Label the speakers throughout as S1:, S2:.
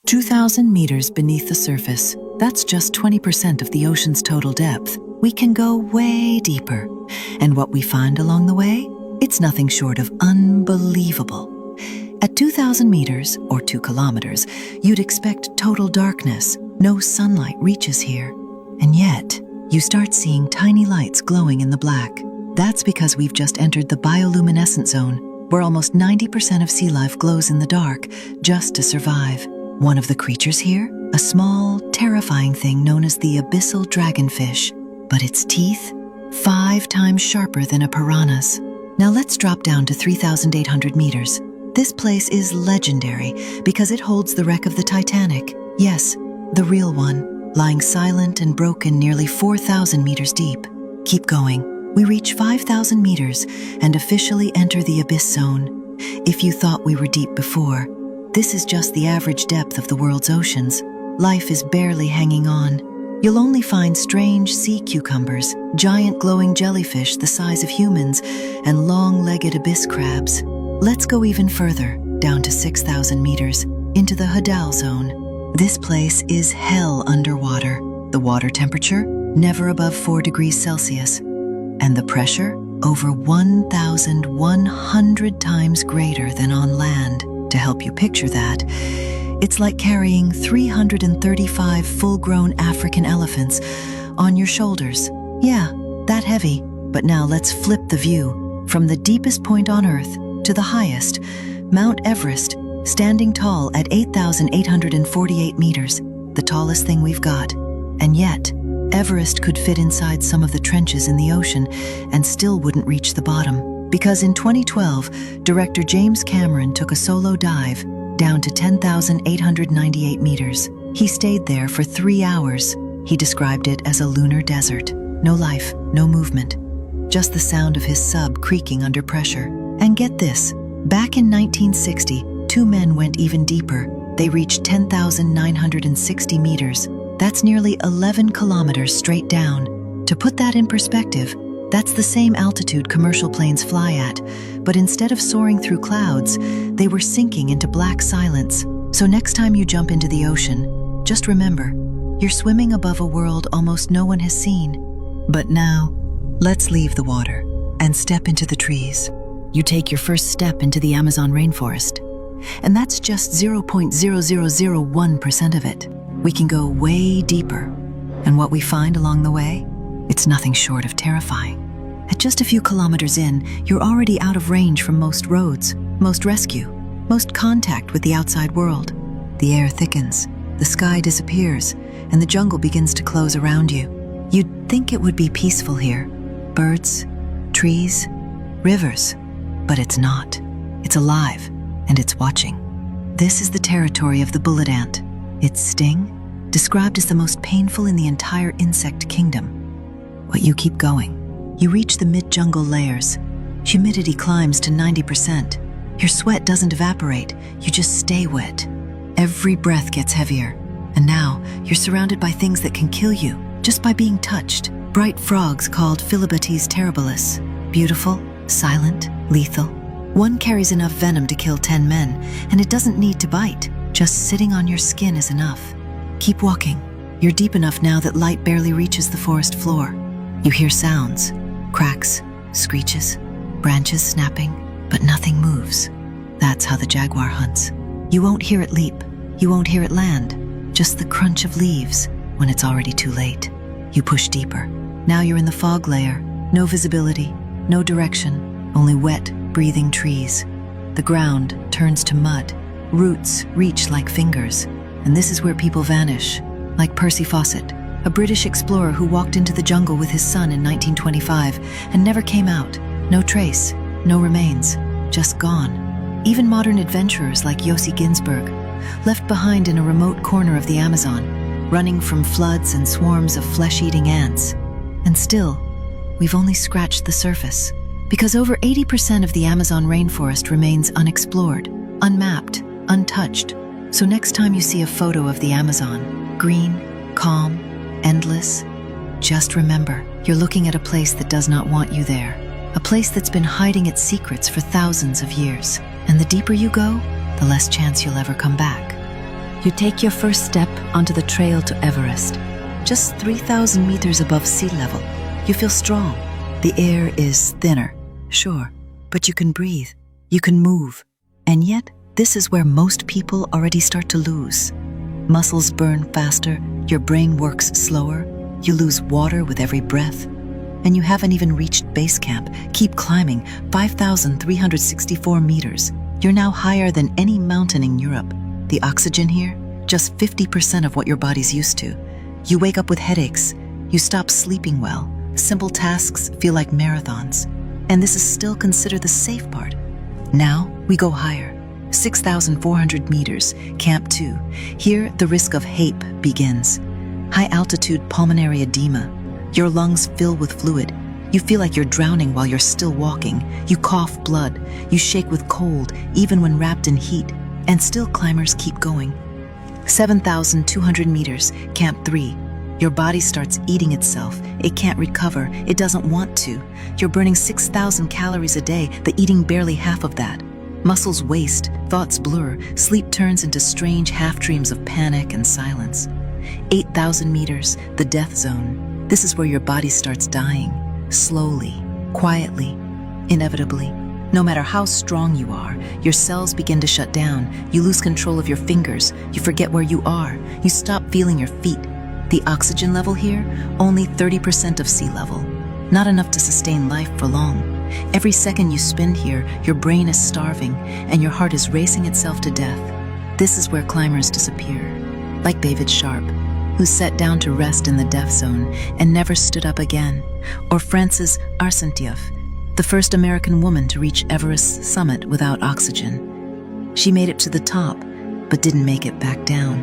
S1: 2,000 meters beneath the surface. That's just 20% of the ocean's total depth. We can go way deeper. And what we find along the way? It's nothing short of unbelievable. At 2,000 meters, or 2 kilometers, you'd expect total darkness. No sunlight reaches here. And yet, you start seeing tiny lights glowing in the black. That's because we've just entered the bioluminescent zone, where almost 90% of sea life glows in the dark just to survive. One of the creatures here? A small, terrifying thing known as the abyssal dragonfish. But its teeth? 5 times sharper than a piranha's. Now let's drop down to 3,800 meters. This place is legendary because it holds the wreck of the Titanic. Yes, the real one, lying silent and broken nearly 4,000 meters deep. Keep going. We reach 5,000 meters and officially enter the abyss zone. If you thought we were deep before, this is just the average depth of the world's oceans. Life is barely hanging on. You'll only find strange sea cucumbers, giant glowing jellyfish the size of humans, and long-legged abyss crabs. Let's go even further, down to 6,000 meters, into the Hadal zone. This place is hell underwater. The water temperature, never above 4 degrees Celsius. And the pressure, over 1,100 times greater than on land. To help you picture that, it's like carrying 335 full-grown African elephants on your shoulders. Yeah, that heavy. But now let's flip the view. From the deepest point on Earth to the highest, Mount Everest, standing tall at 8,848 meters, the tallest thing we've got. And yet, Everest could fit inside some of the trenches in the ocean and still wouldn't reach the bottom. Because in 2012, director James Cameron took a solo dive down to 10,898 meters. He stayed there for 3 hours. He described it as a lunar desert. No life, no movement. Just the sound of his sub creaking under pressure. And get this, back in 1960, 2 men went even deeper. They reached 10,960 meters. That's nearly 11 kilometers straight down. To put that in perspective, that's the same altitude commercial planes fly at, but instead of soaring through clouds, they were sinking into black silence. So next time you jump into the ocean, just remember, you're swimming above a world almost no one has seen. But now, let's leave the water and step into the trees. You take your first step into the Amazon rainforest, and that's just 0.0001% of it. We can go way deeper, and what we find along the way, it's nothing short of terrifying. At just a few kilometers in, you're already out of range from most roads, most rescue, most contact with the outside world. The air thickens, the sky disappears, and the jungle begins to close around you. You'd think it would be peaceful here. Birds, trees, rivers. But it's not. It's alive, and it's watching. This is the territory of the bullet ant. Its sting, described as the most painful in the entire insect kingdom. But you keep going. You reach the mid-jungle layers. Humidity climbs to 90%. Your sweat doesn't evaporate, you just stay wet. Every breath gets heavier. And now, you're surrounded by things that can kill you, just by being touched. Bright frogs called Phyllobates terribilis. Beautiful, silent, lethal. One carries enough venom to kill 10 men, and it doesn't need to bite. Just sitting on your skin is enough. Keep walking. You're deep enough now that light barely reaches the forest floor. You hear sounds. Cracks, screeches, branches snapping, but nothing moves. That's how the jaguar hunts. You won't hear it leap, you won't hear it land, just the crunch of leaves when it's already too late. You push deeper. Now you're in the fog layer, no visibility, no direction, only wet, breathing trees. The ground turns to mud, roots reach like fingers, and this is where people vanish, like Percy Fawcett, a British explorer who walked into the jungle with his son in 1925 and never came out. No trace, no remains, just gone. Even modern adventurers like Yossi Ginsberg, left behind in a remote corner of the Amazon, running from floods and swarms of flesh-eating ants. And still, we've only scratched the surface, because over 80% of the Amazon rainforest remains unexplored, unmapped, untouched. So next time you see a photo of the Amazon, green, calm, endless, just remember, you're looking at a place that does not want you there. A place that's been hiding its secrets for thousands of years. And the deeper you go, the less chance you'll ever come back. You take your first step onto the trail to Everest. Just 3,000 meters above sea level. You feel strong. The air is thinner, sure, but you can breathe, you can move. And yet, this is where most people already start to lose. Muscles burn faster, your brain works slower, you lose water with every breath. And you haven't even reached base camp. Keep climbing, 5,364 meters. You're now higher than any mountain in Europe. The oxygen here, just 50% of what your body's used to. You wake up with headaches. You stop sleeping well. Simple tasks feel like marathons. And this is still considered the safe part. Now we go higher. 6,400 meters, Camp 2. Here, the risk of HAPE begins. High-altitude pulmonary edema. Your lungs fill with fluid. You feel like you're drowning while you're still walking. You cough blood. You shake with cold, even when wrapped in heat. And still climbers keep going. 7,200 meters, Camp 3. Your body starts eating itself. It can't recover. It doesn't want to. You're burning 6,000 calories a day, but eating barely half of that. Muscles waste, thoughts blur, sleep turns into strange half-dreams of panic and silence. 8,000 meters, the death zone. This is where your body starts dying, slowly, quietly, inevitably. No matter how strong you are, your cells begin to shut down. You lose control of your fingers. You forget where you are. You stop feeling your feet. The oxygen level here, only 30% of sea level. Not enough to sustain life for long. Every second you spend here, your brain is starving and your heart is racing itself to death. This is where climbers disappear. Like David Sharp, who sat down to rest in the death zone and never stood up again. Or Frances Arsentieff, the first American woman to reach Everest's summit without oxygen. She made it to the top, but didn't make it back down.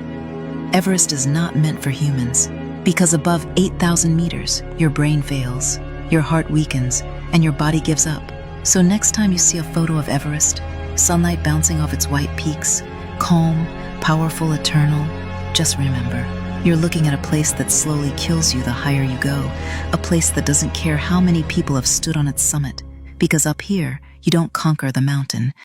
S1: Everest is not meant for humans, because above 8,000 meters, your brain fails, your heart weakens, and your body gives up. So next time you see a photo of Everest, sunlight bouncing off its white peaks, calm, powerful, eternal, just remember, you're looking at a place that slowly kills you the higher you go, a place that doesn't care how many people have stood on its summit, because up here, you don't conquer the mountain,